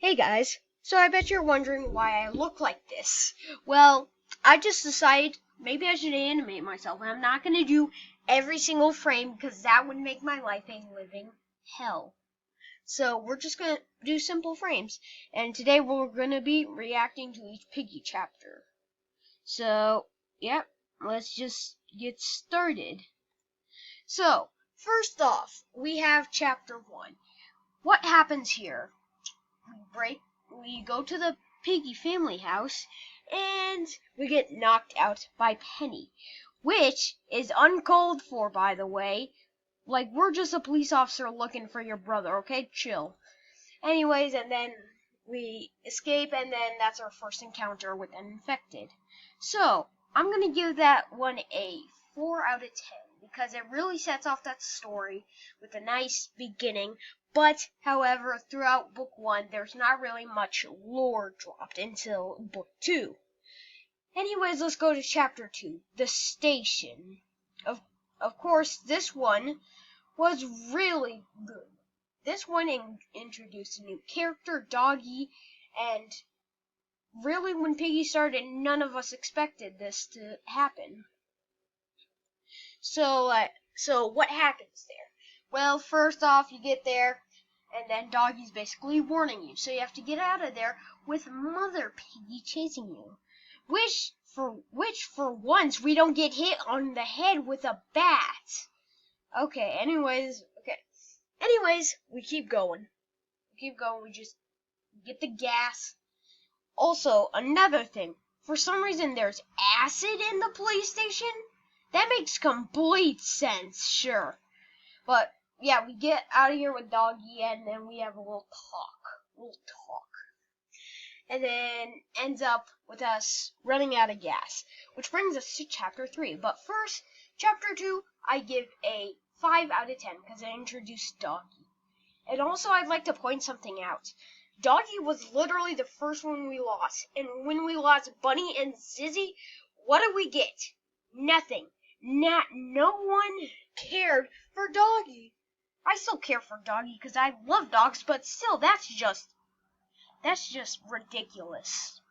Hey guys, so I bet you're wondering why I look like this. Well, I just decided maybe I should animate myself, and I'm not going to do every single frame because that would make my life a living hell. So we're just going to do simple frames, and today we're going to be reacting to each piggy chapter. So, yep, let's just get started. So, first off, we have chapter 1. What happens here? We go to the piggy family house and we get knocked out by Penny, which is uncalled for, by the way. Like, we're just a police officer looking for your brother, okay? Chill. Anyways, and then we escape, and then that's our first encounter with an infected. So, I'm gonna give that one a 4 out of 10 because it really sets off that story with a nice beginning. But, however, throughout book 1, there's not really much lore dropped until book 2. Anyways, let's go to chapter 2, The Station. Of course, this one was really good. This one introduced a new character, Doggy, and really when Piggy started, none of us expected this to happen. So what happens there? Well, first off, you get there, and then Doggy's basically warning you. So you have to get out of there with Mother Piggy chasing you. Which for once, we don't get hit on the head with a bat. Okay, anyways, we keep going. We just get the gas. Also, another thing. For some reason, there's acid in the police station. That makes complete sense, sure. But, yeah, we get out of here with Doggy, and then we have a little talk. And then ends up with us running out of gas, which brings us to chapter 3. But first, chapter 2, I give a 5 out of 10 because I introduced Doggy. And also, I'd like to point something out. Doggy was literally the first one we lost. And when we lost Bunny and Zizzy, what did we get? Nothing. No one cared for Doggy. I still care for Doggy because I love dogs, but still, that's just ridiculous.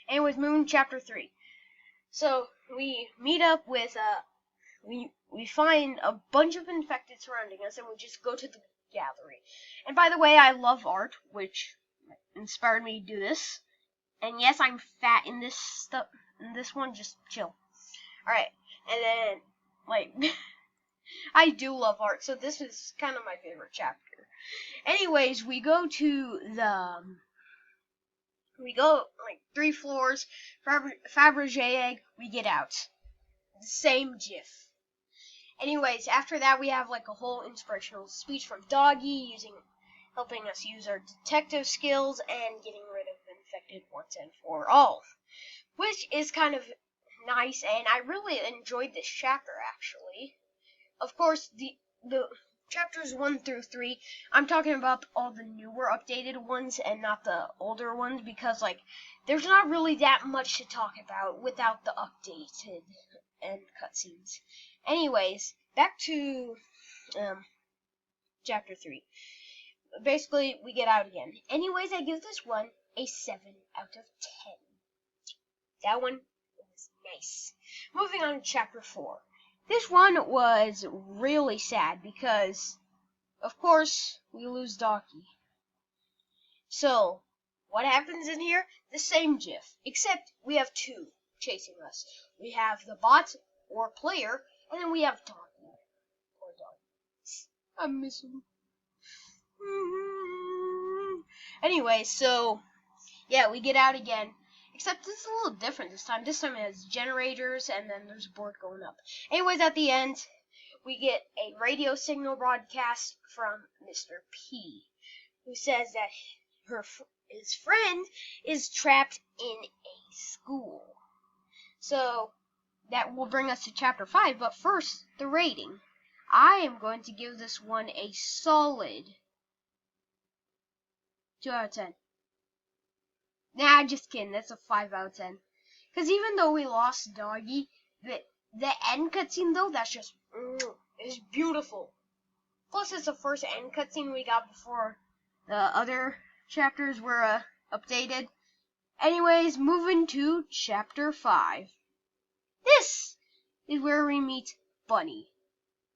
Anyways, moving to chapter 3. So, we meet up with, we find a bunch of infected surrounding us, and we just go to the gallery. And by the way, I love art, which inspired me to do this. And yes, I'm fat in this one, just chill. Alright, and then, I do love art, so this is kind of my favorite chapter. Anyways, we go 3 floors, Fabergé egg, we get out. The same gif. Anyways, after that, we have a whole inspirational speech from Doggy, helping us use our detective skills and getting rid of the infected once and for all. Which is kind of nice, and I really enjoyed this chapter, actually. Of course, the chapters 1 through 3, I'm talking about all the newer updated ones and not the older ones, because, there's not really that much to talk about without the updated and cutscenes. Anyways, back to chapter 3. Basically, we get out again. Anyways, I give this one a 7 out of 10. That one was nice. Moving on to chapter 4. This one was really sad because, of course, we lose Doggy. So, what happens in here? The same gif, except we have 2 chasing us. We have the bot or player, and then we have Doggy. Poor Doggy. I miss him. Anyway, so, yeah, we get out again. Except it's a little different this time. This time it has generators, and then there's a board going up. Anyways, at the end, we get a radio signal broadcast from Mr. P, who says that his friend is trapped in a school. So, that will bring us to chapter 5, but first, the rating. I am going to give this one a solid 2 out of 10. Nah, just kidding. That's a 5 out of 10. Because even though we lost Doggy, the end cutscene, though, that's just, it's beautiful. Plus, it's the first end cutscene we got before the other chapters were updated. Anyways, moving to chapter 5. This is where we meet Bunny,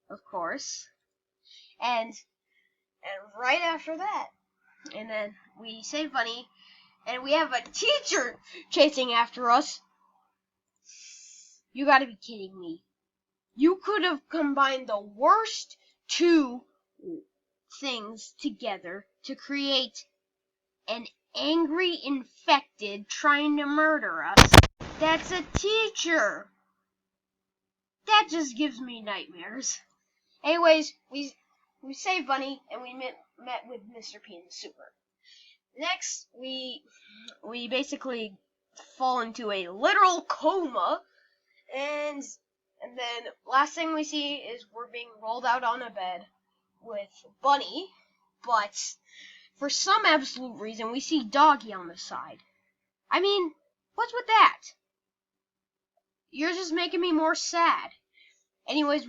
of course. And right after that, and then we save Bunny, and we have a teacher chasing after us. You gotta be kidding me. You could have combined the worst two things together to create an angry infected trying to murder us. That's a teacher. That just gives me nightmares. Anyways, we saved Bunny and we met with Mr. P and the Super. Next, we basically fall into a literal coma, and then last thing we see is we're being rolled out on a bed with Bunny, but for some absolute reason we see Doggy on the side. I mean, what's with that? You're just making me more sad. Anyways,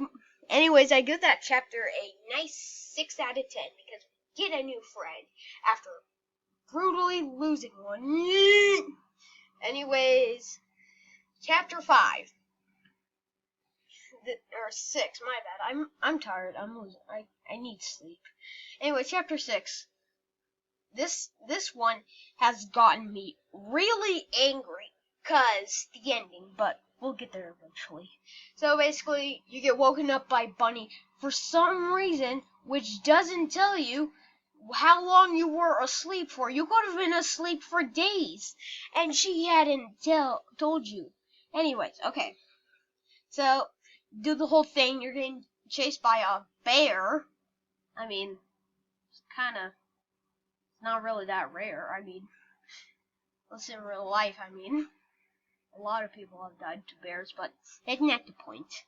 I give that chapter a nice 6 out of 10 because we get a new friend after brutally losing one. Anyways, chapter 5. Or 6, my bad. I'm tired. I'm losing. I need sleep. Anyway, chapter 6. This one has gotten me really angry cause the ending, but we'll get there eventually. So basically, you get woken up by Bunny for some reason, which doesn't tell you how long you were asleep for. You could have been asleep for days, and she hadn't told you. Anyways, okay. So, do the whole thing. You're getting chased by a bear. I mean, it's kinda not really that rare. I mean, unless in real life, I mean. A lot of people have died to bears, but that's not the point.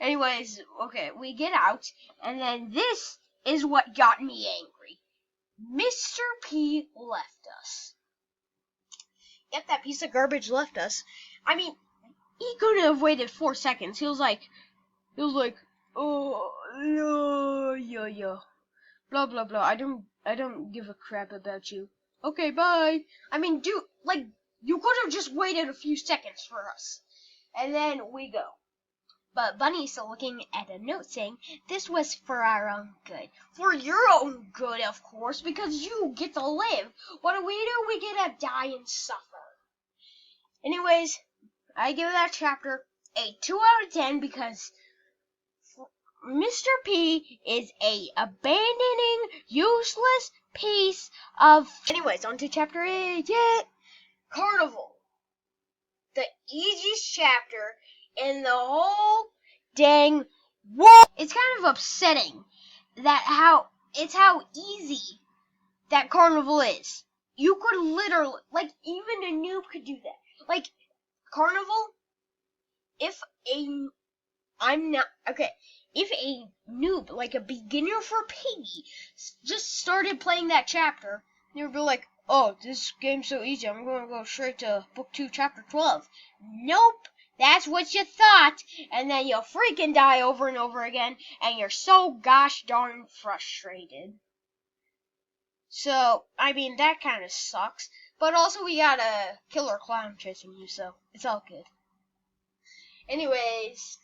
Anyways, okay, we get out, and then this is what got me angry. Mr. P left us. Yep, that piece of garbage left us. I mean, he couldn't have waited 4 seconds. He was like, oh, no, yeah, blah, blah, blah. I don't give a crap about you. Okay, bye. I mean, dude, like, you could have just waited a few seconds for us. And then we go. But Bunny's still looking at a note saying, this was for our own good. For your own good, of course, because you get to live. What do? We get to die and suffer. Anyways, I give that chapter a 2 out of 10 because Mr. P is a abandoning, useless piece of... Anyways, on to chapter 8. Yeah. Carnival. The easiest chapter in the whole dang world. It's kind of upsetting that how easy that Carnival is. You could literally, like, even a noob could do that. Like, Carnival, if a noob, like a beginner for Piggy, just started playing that chapter, they would be like, oh, this game's so easy, I'm going to go straight to Book 2, Chapter 12. Nope, that's what you thought, and then you'll freaking die over and over again, and you're so gosh darn frustrated. So, I mean, that kind of sucks, but also we got a killer clown chasing you, so it's all good. Anyways,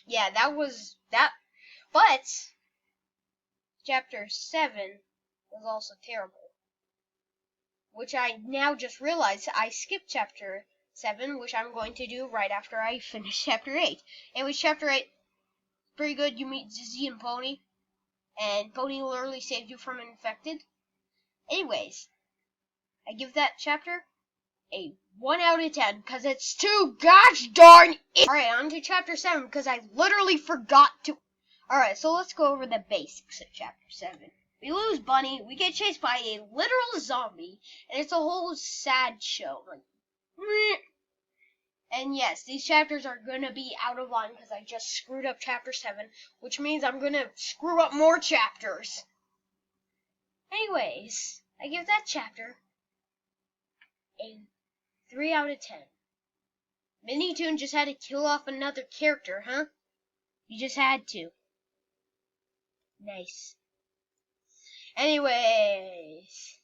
yeah, that was that, but Chapter 7 was also terrible. Which I now just realized I skipped chapter 7, which I'm going to do right after I finish chapter 8. Anyways, chapter 8, pretty good. You meet Zizzy and Pony, and Pony literally saved you from an infected. Anyways, I give that chapter a 1 out of 10, because it's too gosh darn it. Alright, on to chapter 7, because I literally forgot to... Alright, so let's go over the basics of chapter 7. We lose Bunny, we get chased by a literal zombie, and it's a whole sad show. Like, and yes, these chapters are gonna be out of line because I just screwed up chapter 7, which means I'm gonna screw up more chapters. Anyways, I give that chapter a 3 out of 10. Minitoon just had to kill off another character, huh? You just had to. Nice. Anyways,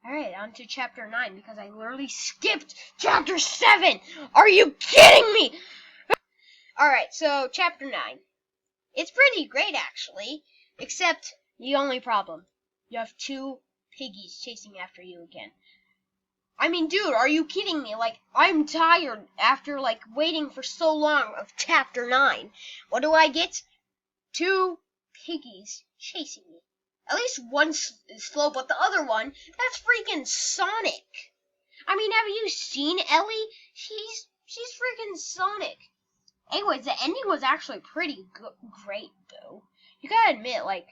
Alright, on to chapter 9, because I literally skipped chapter 7! Are you kidding me? Alright, so chapter 9. It's pretty great, actually, except the only problem. You have 2 piggies chasing after you again. I mean, dude, are you kidding me? Like, I'm tired after, like, waiting for so long of chapter 9. What do I get? 2 piggies chasing me. At least one is slow, but the other one, that's freaking Sonic. I mean, have you seen Ellie? She's freaking Sonic. Anyways, the ending was actually pretty great, though. You gotta admit, like,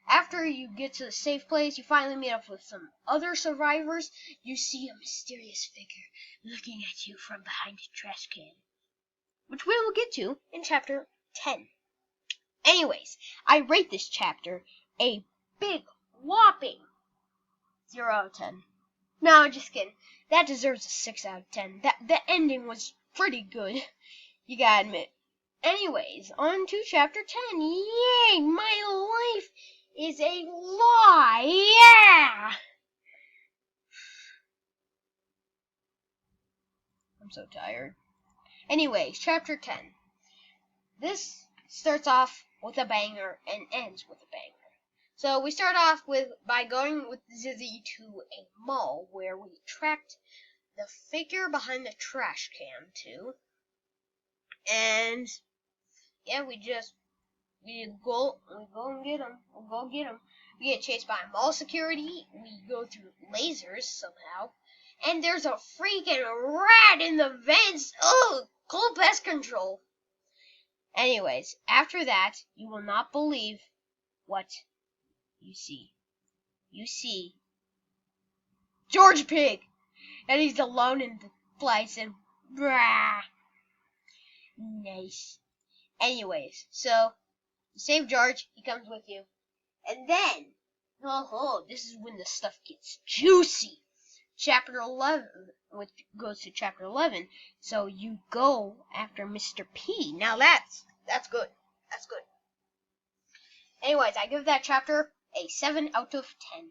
after you get to the safe place, you finally meet up with some other survivors, you see a mysterious figure looking at you from behind a trash can, which we will get to in chapter 10. Anyways, I rate this chapter a big whopping 0 out of 10. No, just kidding. That deserves a 6 out of 10. The ending was pretty good. You gotta admit. Anyways, on to chapter 10. Yay! My life is a lie! Yeah! I'm so tired. Anyways, chapter 10. This starts off with a banger and ends with a banger. So we start off by going with Zizzy to a mall where we tracked the figure behind the trash can to. And yeah, we go and get him. We'll go get him. We get chased by mall security. We go through lasers somehow. And there's a freaking rat in the vents. Oh, cool pest control. Anyways, after that, you will not believe what you see. You see George Pig. And he's alone in the place and brah. Nice. Anyways, so you save George, he comes with you. And then, this is when the stuff gets juicy. Chapter 11, which goes to chapter 11. So you go after Mr. P. Now that's good. That's good. Anyways, I give that chapter a 7 out of 10.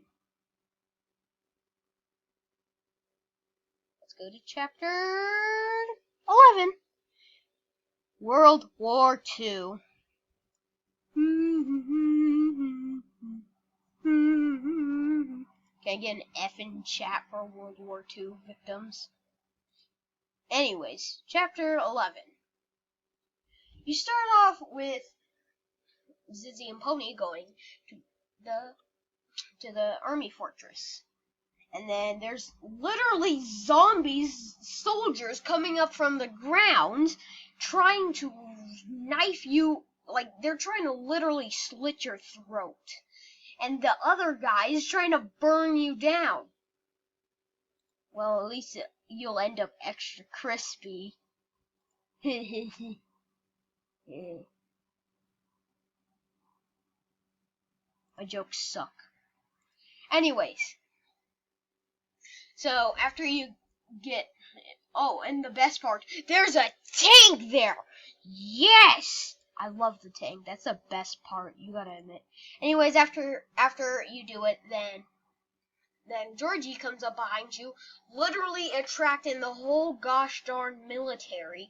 Let's go to chapter 11. World War II. Can I get an F in chat for World War II victims? Anyways, chapter 11. You start off with Zizzy and Pony going to the army fortress. And then there's literally soldiers coming up from the ground trying to knife you, like they're trying to literally slit your throat. And the other guy is trying to burn you down. Well, at least you'll end up extra crispy. My jokes suck. Anyways, so after you get... Oh, and the best part, there's a tank there! Yes! I love the tank. That's the best part, you gotta admit. Anyways, after you do it, then Georgie comes up behind you, literally attracting the whole gosh darn military,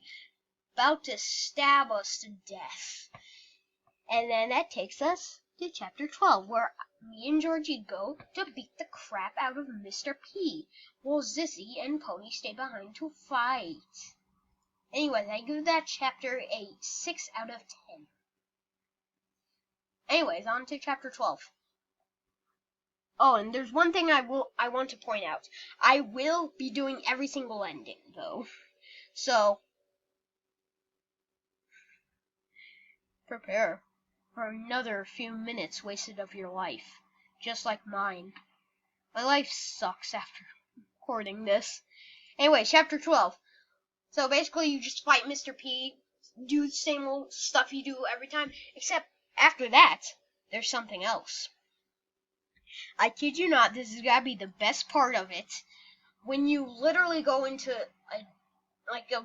about to stab us to death. And then that takes us to chapter 12, where me and Georgie go to beat the crap out of Mr. P, while Zizzy and Pony stay behind to fight. Anyways, I give that chapter a 6 out of 10. Anyways, on to chapter 12. Oh, and there's one thing I want to point out. I will be doing every single ending, though. So, prepare for another few minutes wasted of your life, just like mine. My life sucks after recording this. Anyway, chapter 12. So basically you just fight Mr. P, do the same old stuff you do every time, except after that, there's something else. I kid you not, this is gotta be the best part of it. When you literally go into a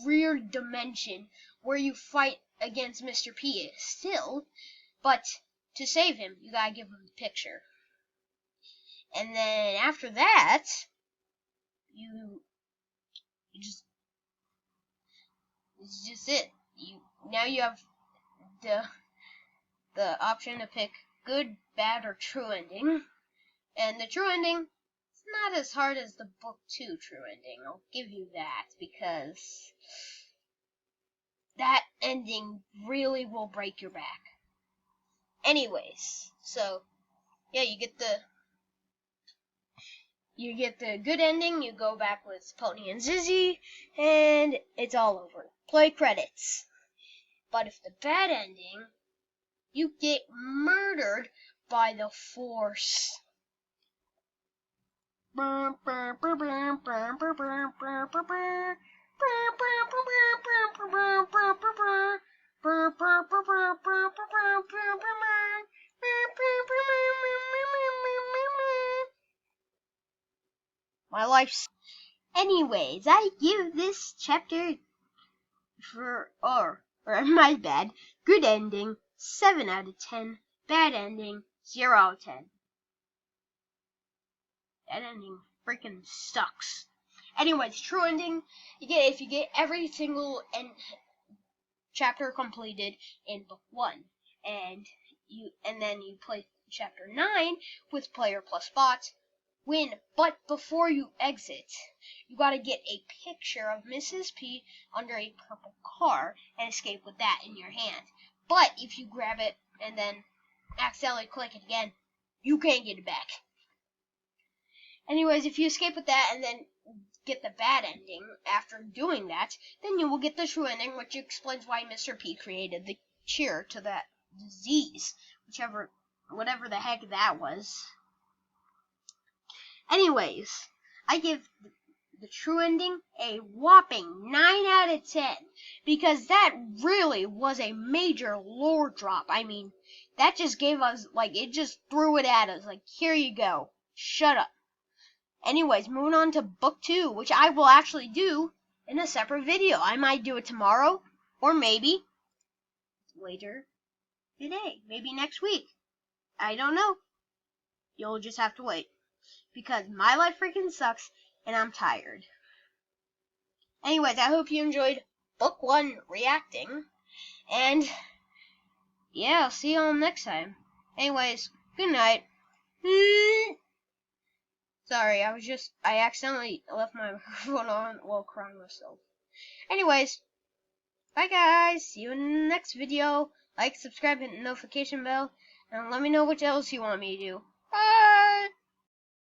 weird dimension where you fight against Mr. P still, but to save him, you gotta give him the picture. And then after that, you just it's just it. Now you have the option to pick good, bad, or true ending. And the true ending is not as hard as the book 2 true ending. I'll give you that, because that ending really will break your back. Anyways, so yeah, you get the good ending, you go back with Pony and Zizzy, and it's all over. Play credits. But if the bad ending, you get murdered by the Force. My life's... Anyways, I give this chapter my bad, good ending, 7 out of 10, bad ending, 0 out of 10. That ending freaking sucks. Anyways, true ending, if you get every single chapter completed in book 1, and then you play chapter 9 with player plus bots, win. But before you exit, you gotta get a picture of Mrs. P under a purple car and escape with that in your hand. But if you grab it and then accidentally click it again, you can't get it back. Anyways, if you escape with that and then get the bad ending after doing that, then you will get the true ending, which explains why Mr. P created the cure to that disease, whatever the heck that was. Anyways, I give the true ending a whopping 9 out of 10, because that really was a major lore drop. I mean, that just gave us, it just threw it at us, here you go, shut up. Anyways, moving on to book 2, which I will actually do in a separate video. I might do it tomorrow, or maybe later today, maybe next week. I don't know. You'll just have to wait, because my life freaking sucks, and I'm tired. Anyways, I hope you enjoyed book 1 reacting, and yeah, I'll see you all next time. Anyways, good night. Sorry, I accidentally left my microphone on while crying myself. Anyways, bye guys, see you in the next video. Like, subscribe, hit the notification bell, and let me know what else you want me to do. Bye!